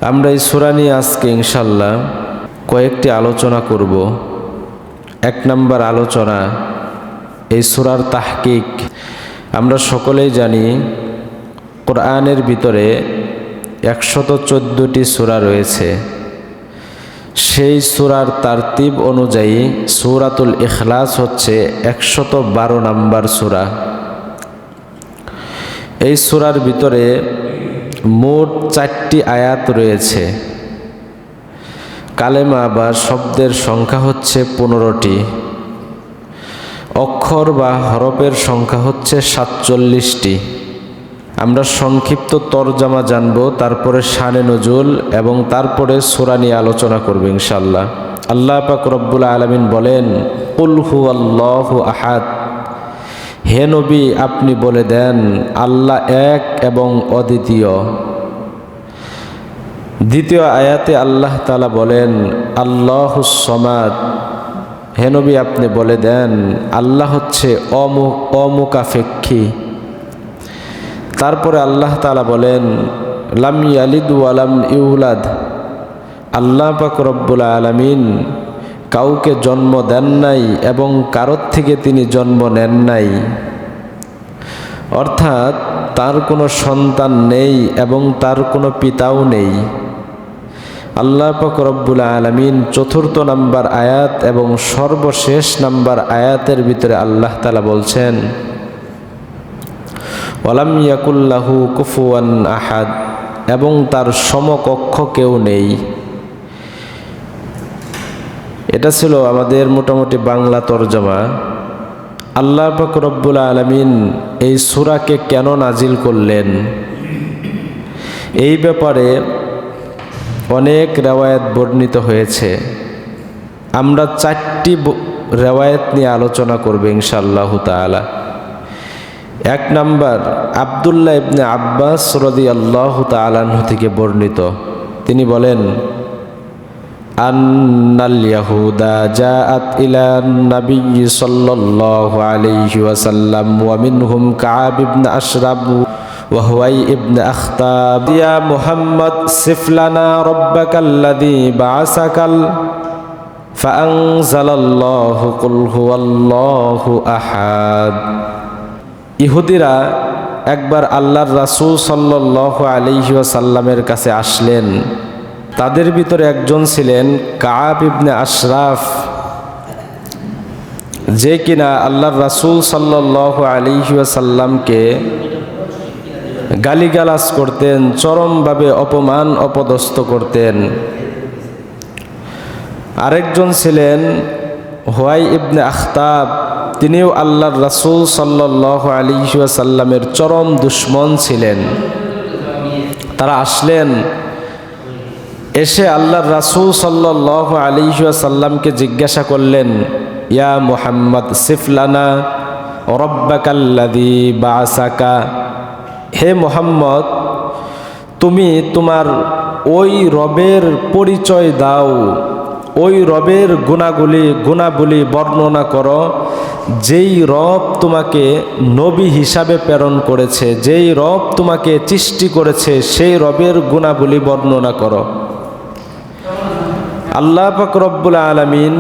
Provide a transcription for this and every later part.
আমরা এই সূরা নিয়ে আজকে ইনশাআল্লাহ কয়েকটি আলোচনা করব। এক নম্বর আলোচনা, এই সূরার তাহকিক। আমরা সকলেই জানি কোরআনের ভিতরে 114টি সূরা রয়েছে। সেই সূরার তারতিব অনুযায়ী সূরাতুল ইখলাস হচ্ছে 112 নম্বর সূরা। এই সূরার ভিতরে মোট 4টি আয়াত রয়েছে। কালেমা বা শব্দের সংখ্যা হচ্ছে 15টি। অক্ষর বা হরফের সংখ্যা হচ্ছে 47টি। আমরা সংক্ষিপ্ত তরজমা জানব, তারপরে শানে নজুল এবং তারপরে সূরা নিয়ে আলোচনা করব ইনশাআল্লাহ। আল্লাহ পাক রব্বুল আলামিন বলেন, কুল হুয়াল্লাহু আহাদ। হে নবী, আপনি বলে দেন আল্লাহ এক এবং অদ্বিতীয়। দ্বিতীয় আয়াতে আল্লাহ তাআলা বলেন আল্লাহুস সামাদ। হে নবী, আপনি বলে দেন আল্লাহ হচ্ছে অমুখাপেক্ষী। তারপরে আল্লাহ তাআলা বলেন লাম ইয়ালিদ ওয়া লাম ইউলাদ। আল্লাহ পাক রব্বুল আলামিন কাউকে জন্ম দেন নাই এবং কারোর থেকে তিনি জন্ম নেন নাই, অর্থাৎ তার কোনো সন্তান নেই এবং তার কোনো পিতাও নেই। আল্লাহ পাক রব্বুল আলামিন 4র্থ নাম্বার আয়াত এবং সর্বশেষ নাম্বার আয়াতের ভিতরে আল্লাহ তাআলা বলছেন ওয়ালাম ইয়াকুল্লাহু কুফুয়ান আহাদ, এবং তার সমকক্ষ কেউ নেই। এটা ছিল আমাদের মোটামুটি বাংলা তরজমা। আল্লাহ পাক রব্বুল আলামিন এই সূরাকে কেন নাজিল করলেন, এই ব্যাপারে অনেক রিওয়ায়াত বর্ণিত হয়েছে। আমরা 4টি রিওয়ায়াত নিয়ে আলোচনা করব ইনশাআল্লাহ তাআলা। এক নাম্বার, আব্দুল্লাহ ইবনে আব্বাস রাদিয়াল্লাহু তাআলা আনহু থেকে বর্ণিত। তিনি বলেন আন্নাল ইয়াহুদা জাআত ইলা নবী সাল্লাল্লাহু আলাইহি ওয়াসাল্লাম ওয়া মিনহুম কাআব ইবনে আশরাব ওয়া হুয়াই ইবনে আখতাব ইয়া মুহাম্মদ সিফ লানা রাব্বাকাল্লাযী বা'আসাকাল ফাআনজালাল্লাহু কুল হুয়াল্লাহু আহাদ। ইহুদিরা একবার আল্লাহর রাসূল সাল্লাল্লাহু আলাইহি ওয়াসাল্লামের কাছে আসলেন। তাদের ভিতরে একজন ছিলেন কাআব ইবনে আশরাফ, যে কিনা আল্লাহর রাসূল সাল্লাল্লাহু আলাইহি ওয়াসাল্লামকে গালিগালাজ করতেন, চরমভাবে অপমান অপদস্থ করতেন। আরেকজন ছিলেন হুয়াই ইবনে আখতাব, তিনিও আল্লাহর রাসূল সাল্লাল্লাহু আলাইহি ওয়াসাল্লামের চরম দুশমন ছিলেন। তারা আসলেন, এসে আল্লাহর রাসূল সাল্লাল্লাহু আলাইহি ওয়াসাল্লামকে জিজ্ঞাসা করলেন ইয়া মুহাম্মদ সিফ লানা রাব্বাকাল্লাযী বা'আসাকা। হে মুহাম্মদ, তুমি তোমার ওই রবের পরিচয় দাও, ওই রবের গুণাবলী বর্ণনা করো, যেই রব তোমাকে নবী হিসাবে প্রেরণ করেছে, যেই রব তোমাকে সৃষ্টি করেছে, সেই রবের গুণাবলী বর্ণনা করো। আল্লাহ পাক রব্বুল আলামিন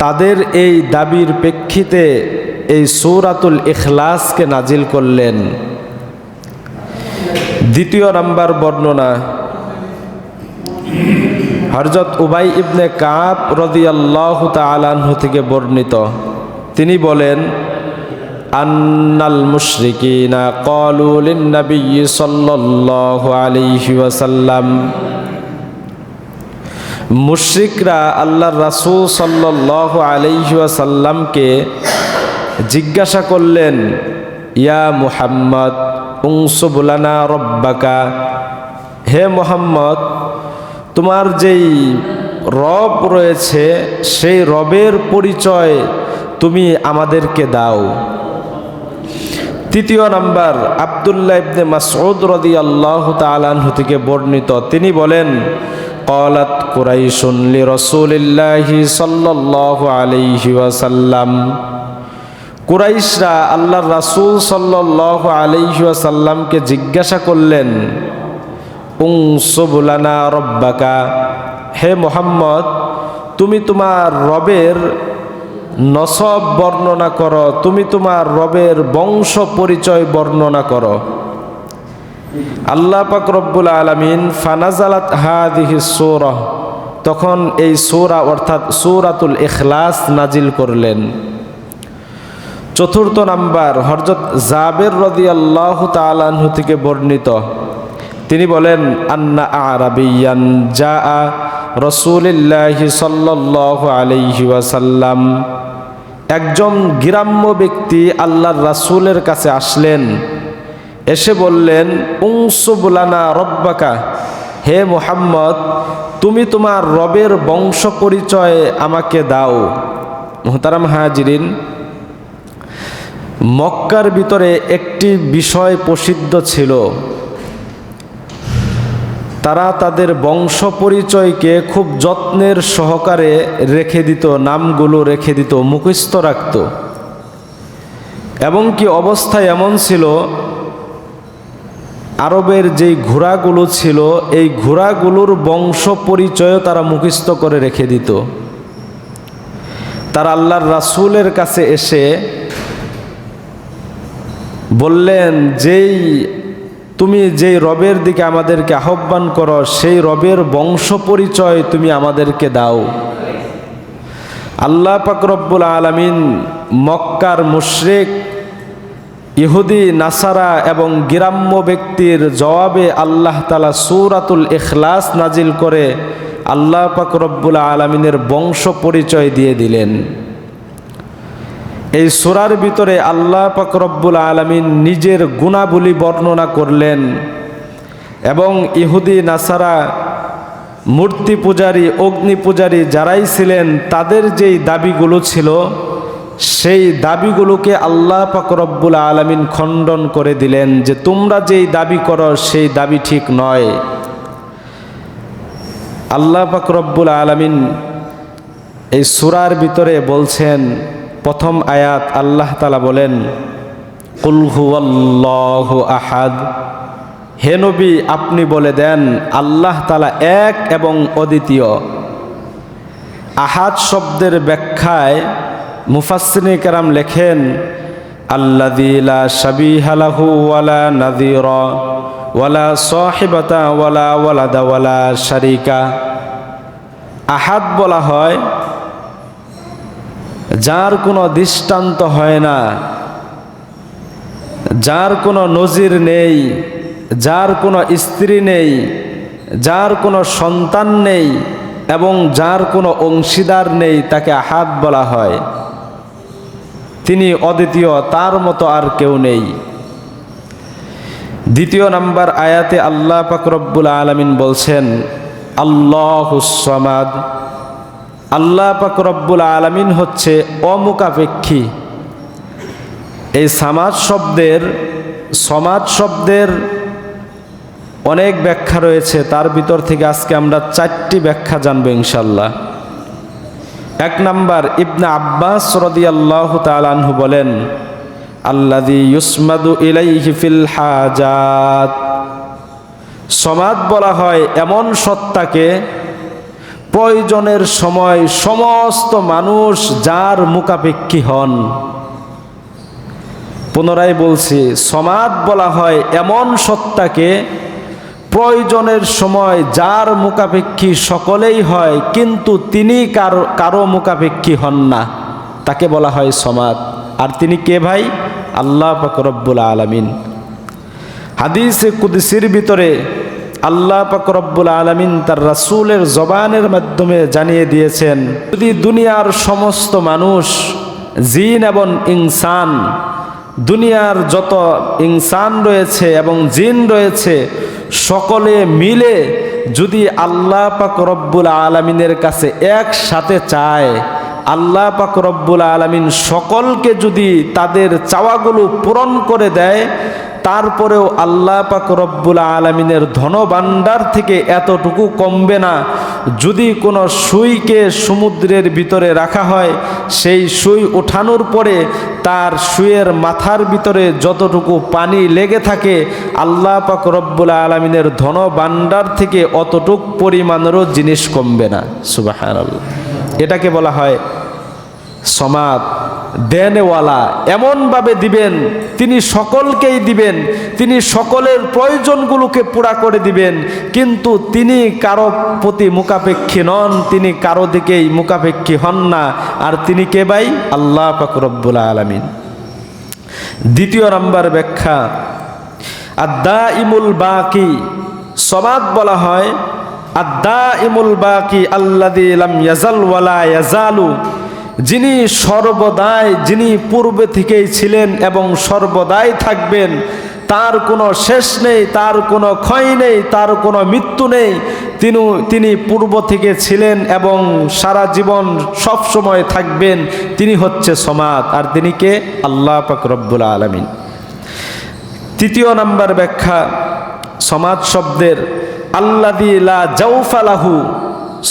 তাদের এই দাবির প্রেক্ষিতে এই সূরাতুল ইখলাসকে নাজিল করলেন। দ্বিতীয় নাম্বার বর্ণনা, হযরত উবাই ইবনে কাব রাদিয়াল্লাহু তাআলা আনহু থেকে বর্ণিত। তিনি বলেন আন্নাল মুশরিকিনা ক্বালু লিন নবী সাল্লাল্লাহু আলাইহি ওয়াসাল্লাম। মুশরিকরা আল্লাহর রাসূল সাল্লাল্লাহু আলাইহি ওয়াসাল্লামকে জিজ্ঞাসা করলেন ইয়া মুহাম্মদ উনসুব লানা রাব্বাকা। হে মুহাম্মদ, তোমার যেই রব রয়েছে সেই রবের পরিচয় তুমি আমাদেরকে দাও। তৃতীয় নাম্বার, আব্দুল্লাহ ইবনে মাসউদ রাদিয়াল্লাহু তাআলা আনহু থেকে বর্ণিত। তিনি বলেন ক্বালাত কুরাইশুন লিরাসূলিল্লাহি সাল্লাল্লাহু আলাইহি ওয়াসাল্লাম। কুরাইশরা আল্লাহর রাসূল সাল্লাল্লাহু আলাইহি ওয়াসাল্লামকে জিজ্ঞাসা করলেন উনসুব লানা রব্বাকা, হে মুহাম্মদ তুমি তোমার রবের নসব বর্ণনা করো, তুমি তোমার রবের বংশ পরিচয় বর্ণনা করো। আল্লাহ পাক রব্বুল আলামিন ফানাজালাত হাদিহিস সূরা, তখন এই সূরা অর্থাৎ সূরাতুল ইখলাস নাজিল করলেন। চতুর্থ নাম্বার, হযরত জাবের রাদিয়াল্লাহু তাআলা আনহু থেকে বর্ণিত, তিনি বলেন আন্না আরাবিয়ান জাআ রাসূলুল্লাহি সাল্লাল্লাহু আলাইহি ওয়াসাল্লাম, একজন গ্রাম্য ব্যক্তি আল্লাহর রাসূলের কাছে আসলেন, এসে বললেন উনসুব লানা রব্বাকা, হে মুহাম্মদ তুমি তোমার রবের বংশ পরিচয় আমাকে দাও। মুহতারাম হাজিরিন, মক্কার ভিতরে একটি বিষয় প্রসিদ্ধ ছিল, তারা তাদের বংশ পরিচয়কে খুব যত্নের সহকারে রেখে দিত, নামগুলো রেখে দিত, মুখস্থ রাখত। এবং কি অবস্থা এমন ছিল, আরবের যেই ঘোড়াগুলো ছিল এই ঘোড়াগুলোর বংশ পরিচয় তারা মুখস্থ করে রেখে দিত। তারা আল্লাহর রাসূলের কাছে এসে বললেন, তুমি যেই রবের দিকে আমাদেরকে আহ্বান করো সেই রবের বংশ পরিচয় তুমি আমাদেরকে দাও। আল্লাহ পাক রব্বুল আলামিন মক্কার মুশরিক, ইহুদি, নাসারা এবং গ্রাম্য ব্যক্তির জবাবে আল্লাহ তাআলা সূরাতুল ইখলাস নাজিল করে আল্লাহ পাক রব্বুল আলামিনের বংশ পরিচয় দিয়ে দিলেন। এই সূরার ভিতরে আল্লাহ পাক রব্বুল আলামিন নিজের গুণাবলী বর্ণনা করলেন এবং ইহুদি, নাসারা, মূর্তি পূজারী, অগ্নি পূজারী যারাই ছিলেন তাদের যেই দাবিগুলো ছিল সেই দাবিগুলোকে আল্লাহ পাক রব্বুল আলামিন খণ্ডন করে দিলেন যে তোমরা যেই দাবি করো সেই দাবি ঠিক নয়। আল্লাহ পাক রব্বুল আলামিন এই সূরার ভিতরে বলছেন, প্রথম আয়াত আল্লাহ তাআলা বলেন কুল হুয়াল্লাহু আহাদ, হে নবী আপনি বলে দেন আল্লাহ তাআলা এক এবং অদ্বিতীয়। আহাদ শব্দের ব্যাখ্যায় মুফাসসিরিনে কেরাম লেখেন আল্লাযী লা শাবীহা লাহু ওয়ালা নাযীরা ওয়ালা সাহিবাতা ওয়ালা ওয়ালাদা ওয়ালা শারীকা। আহাদ বলা হয় যার কোনো দৃষ্টান্ত হয় না, যার কোনো নজির নেই, যার কোনো স্ত্রী নেই, যার কোনো সন্তান নেই এবং যার কোনো অংশীদার নেই, তাকে আহাদ বলা হয়। তিনি অদ্বিতীয়, তার মতো আর কেউ নেই। দ্বিতীয় নাম্বার আয়াতে আল্লাহ পাক রব্বুল আলামিন বলছেন আল্লাহুস সামাদ, আল্লাহ পাক রব্বুল আলামিন হচ্ছে অমুখাপেক্ষী। এই সমাদ শব্দের অনেক ব্যাখ্যা রয়েছে, তার ভিতর থেকে আজকে আমরা 4টি ব্যাখ্যা জানবো ইনশাআল্লাহ। এক নাম্বার, ইবনে আব্বাস রাদিয়াল্লাহু তাআলা আনহু বলেন আল্লাযী ইউসমাদু ইলাইহি ফিল হাজাত, সমাদ বলা হয় এমন সত্তাকে প্রয়োজনের সময় সমস্ত মানুষ যার মুখাপেক্ষী হন। পুনরায় বলছি, সমাদ বলা হয় এমন সত্তাকে প্রয়োজনের সময় যার মুখাপেক্ষী সকলেই হয় কিন্তু তিনি কারো মুখাপেক্ষী হন না, তাকে বলা হয় সমাদ। আর তিনি কে ভাই? আল্লাহ পাক রব্বুল আলামিন। হাদিসে কুদসির ভিতরে আল্লাহ পাক রব্বুল আলামিন তার রাসূলের জবানের মাধ্যমে জানিয়ে দিয়েছেন, যদি দুনিয়ার সমস্ত মানুষ, জিন এবং ইনসান, দুনিয়ার যত ইনসান রয়েছে এবং জিন রয়েছে সকলে মিলে যদি আল্লাহ পাক রব্বুল আলামিনের কাছে একসাথে চায়, আল্লাহ পাক রব্বুল আলামিন সকলকে যদি তাদের চাওয়াগুলো পূরণ করে দেয়, তারপরেও আল্লাহ পাক রব্বুল আলামিনের ধনভাণ্ডার থেকে এতটুকু কমবে না। যদি কোনো সুইকে সমুদ্রের ভিতরে রাখা হয়, সেই সুই ওঠানোর পরে তার সুইয়ের মাথার ভিতরে যতটুকু পানি লেগে থাকে, আল্লাহ পাক রব্বুল আলামিনের ধনভাণ্ডার থেকে অতটুক পরিমাণেরও জিনিস কমবে না। সুবহানাল্লাহ। এটাকে বলা হয় সমাদ, দেনওয়ালা। এমনভাবে দিবেন, তিনি সকলকেই দিবেন, তিনি সকলের প্রয়োজনগুলোকে পুরা করে দিবেন, কিন্তু তিনি কারো প্রতি মুখাপেক্ষী নন, তিনি কারো দিকেই মুখাপেক্ষী হন না। আর তিনি কে ভাই? আল্লাহ পাক রব্বুল আলামিন। দ্বিতীয় নাম্বার ব্যাখ্যা, আদ-দাইমুল বাকি। সমাদ বলা হয় আদ-দাইমুল বাকি আল্লাযী লাম ইয়াজাল ওয়ালা ইয়াজালু, যিনি সর্বদাই, যিনি পূর্বে থেকেই ছিলেন এবং সর্বদাই থাকবেন, তার কোনো শেষ নেই, তার কোনো ক্ষয় নেই, তার কোনো মৃত্যু নেই। তিনি পূর্ব থেকে ছিলেন এবং সারা জীবন সব সময় থাকবেন। তিনি হচ্ছে সমাদ। আর তিনি কে? আল্লাহ পাক রব্বুল আলামিন। তৃতীয় নাম্বার ব্যাখ্যা সমাদ শব্দের, আল্লাযী লা জাওফা লাহু।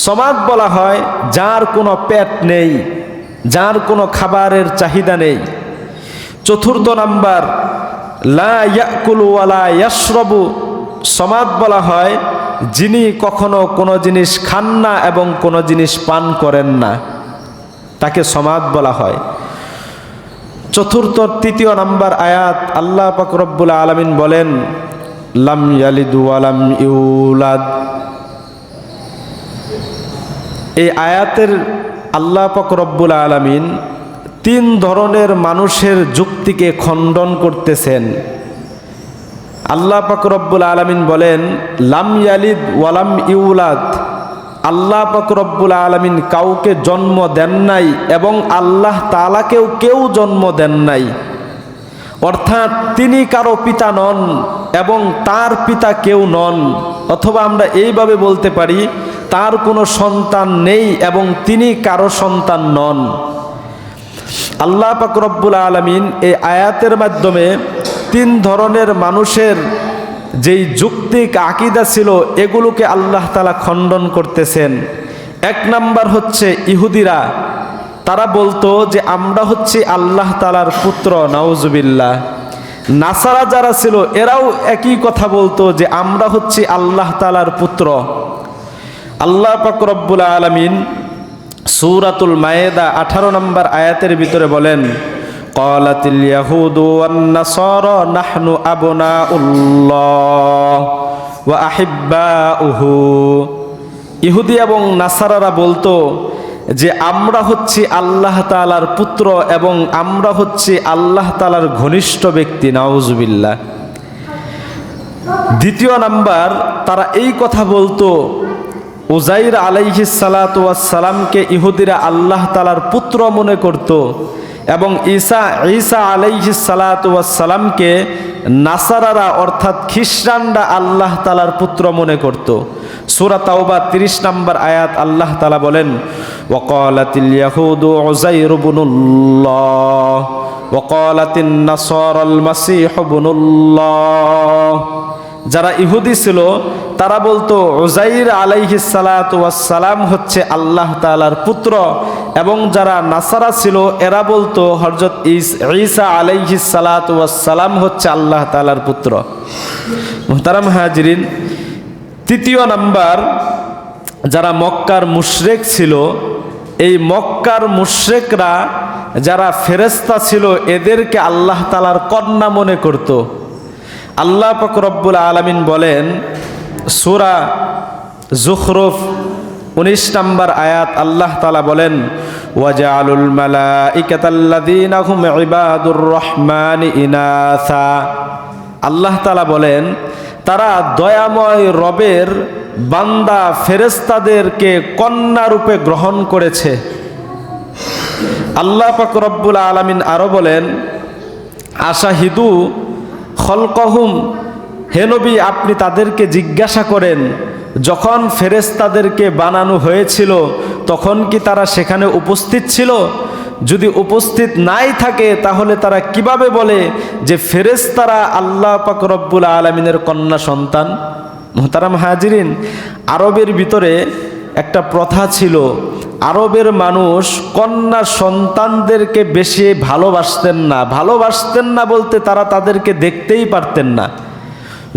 সমাদ বলা হয় যার কোনো পেট নেই, যার কোনো খাবারের চাহিদা নেই। চতুর্থ নাম্বার, লা ইয়াকুলু ওয়ালা ইয়াশরাবু। সমাদ বলা হয় যিনি কখনো কোনো জিনিস খান না এবং কোনো জিনিস পান করেন না, তাকে সমাদ বলা হয়। তৃতীয় নাম্বার আয়াত, আল্লাহ পাক রব্বুল আলামিন বলেন লাম ইয়ালিদ ওয়া লাম ইউলাদ। এই আয়াতের আল্লাহ পাক রব্বুল আলামিন তিন ধরনের মানুষের যুক্তিকে খণ্ডন করতেছেন। আল্লাহ পাক রব্বুল আলামিন বলেন লাম ইয়ালিদ ওয়া লাম ইউলাদ। আল্লাহ পাক রব্বুল আলামিন কাউকে জন্ম দেন নাই এবং আল্লাহ তাআলাকেও কেউ জন্ম দেন নাই। অর্থাৎ তিনি কারো পিতা নন এবং তার পিতা কেউ নন। অথবা আমরা এইভাবে বলতে পারি, তার কোনো সন্তান নেই এবং তিনি কারো সন্তান নন। আল্লাহ পাক রব্বুল আলামিন এই আয়াতের মাধ্যমে তিন ধরনের মানুষের যেই যৌক্তিক আকীদা ছিল, এগুলোকে আল্লাহ তাআলা খণ্ডন করতেছেন। এক নাম্বার হচ্ছে ইহুদিরা। তারা বলতো যে আমরা হচ্ছি আল্লাহ তাআলার পুত্র, নাউজুবিল্লাহ। নাসারা যারা ছিল এরাও একই কথা বলতো যে আমরা হচ্ছি আল্লাহ তাআলার পুত্র। আল্লাহ পাক রব্বুল আলামিন সূরাতুল মায়েদা 18 নম্বর আয়াতের ভিতরে বলেন ক্বালাতিল ইয়াহুদু ওয়ান নাসারা নাহনু আবনাউল্লাহ ওয়া আহিব্বাউহু। ইহুদি এবং নাসারারা বলতো যে আমরা হচ্ছি আল্লাহ তাআলার পুত্র এবং আমরা হচ্ছি আল্লাহ তাআলার ঘনিষ্ঠ ব্যক্তি, নাউজুবিল্লাহ। দ্বিতীয় নাম্বার, তারা এই কথা বলতো উজাইর আলাইহিস সালাতু ওয়াস সালামকে ইহুদিরা আল্লাহ তাআলার পুত্র মনে করত এবং ঈসা আলাইহিস সালাতু ওয়াস সালামকে নাসারারা অর্থাৎ খ্রিস্টানরা আল্লাহ তাআলার পুত্র মনে করত। সূরা তাওবা 30 নম্বর আয়াত, আল্লাহ তাআলা বলেন ওয়াকালাতিল ইয়াহুদু উযাইর ইবনুল্লাহ ওয়াকালাতিন নাসারাল মাসীহ ইবনুল্লাহ। যারা ইহুদি ছিল তারা বলতো উজাইর আলাইহিস সালাতু ওয়াস সালাম হচ্ছে আল্লাহ তাআলার পুত্র, এবং যারা নাসারা ছিল এরা বলতো হযরত ঈসা আলাইহিস সালাতু ওয়াস সালাম হচ্ছে আল্লাহ তাআলার পুত্র। মুহতারাম হাজিরিন, তৃতীয় নাম্বার, যারা মক্কার মুশরিক ছিল, এই মক্কার মুশরিকরা যারা ফেরেশতা ছিল এদেরকে আল্লাহ তাআলার কন্যা মনে করত। আল্লাহ পাক রব্বুল আলামিন বলেন সূরা যুখরুফ 19 নম্বর আয়াত, আল্লাহ তাআলা বলেন ওয়াজআলুল মালাইকাতাল্লাযীনা হুম ইবাদুর রহমানি ইনাসা। আল্লাহ তাআলা বলেন তারা দয়াময় রবের বান্দা ফেরেশতাদেরকে কন্যা রূপে গ্রহণ করেছে। আল্লাহ পাক রব্বুল আলামিন আরো বলেন আশাহিদু খলকহুম, হে নবী আপনি তাদেরকে জিজ্ঞাসা করেন যখন ফেরেশতাদেরকে বানানো হয়েছিল তখন কি তারা সেখানে উপস্থিত ছিল? যদি উপস্থিত নাই থাকে তাহলে তারা কিভাবে বলে যে ফেরেশতারা আল্লাহ পাক রব্বুল আলামিনের কন্যা সন্তান? মুহতারাম হাজিরিন, আরবের ভিতরে একটা প্রথা ছিল, আরবের মানুষ কন্যা সন্তানদেরকে বেশি ভালোবাসতেন না বলতে তারা তাদেরকে দেখতেই পারতেন না।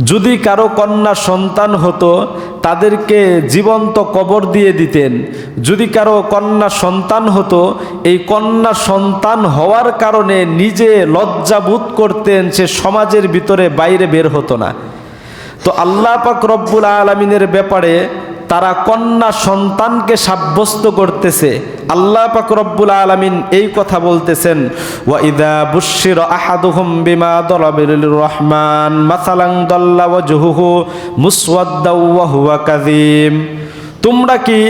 যদি কারো কন্যা সন্তান হতো তাদেরকে জীবন্ত কবর দিয়ে দিতেন। যদি কারো কন্যা সন্তান হতো, এই কন্যা সন্তান হওয়ার কারণে নিজে লজ্জাবোধ করতেন, সে সমাজের ভিতরে বাইরে বের হতো না। তো আল্লাহ পাক রব্বুল আলামিনের ব্যাপারে তারা কন্যা সন্তানকে সাব্যস্ত করতেছে। আল্লাহ পাক রব্বুল আলামিন এই কথা বলতেছেন, ওয়া ইযা বুশশিরা আহাদুহুম বিমা দারাবা লির-রহমান মাসালান দাল্লা ওয়াজহুহু মুসওয়াদ্দাও ওয়া হুয়া কাযীম। তোমরা কি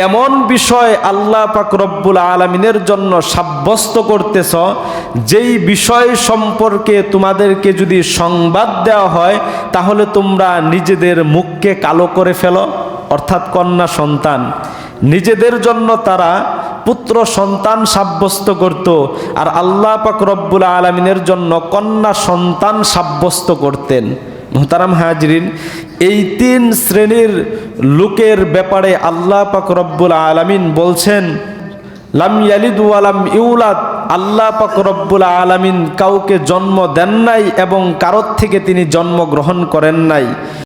এমন বিষয় আল্লাহ পাক রব্বুল আলামিনের জন্য সাব্যস্ত করতেছ যেই বিষয় সম্পর্কে তোমাদেরকে যদি সংবাদ দেওয়া হয় তাহলে তোমরা নিজেদের মুখকে কালো করে ফেলো? অর্থাৎ কন্যা সন্তান নিজেদের জন্য তারা পুত্র সন্তান সাব্যস্ত করত, আর আল্লাহ পাক রব্বুল আলামিনের জন্য কন্যা সন্তান সাব্যস্ত করতেন। মুহতারাম হাজরিন, এই তিন শ্রেণীর লোকের ব্যাপারে আল্লাহ পাক রব্বুল আলামিন বলছেন, লাম ইয়ালিদ ওয়া লাম ইউলাদ। আল্লাহ পাক রব্বুল আলামিন কাউকে জন্ম দেন নাই এবং কারোর থেকে তিনি জন্ম গ্রহণ করেন নাই।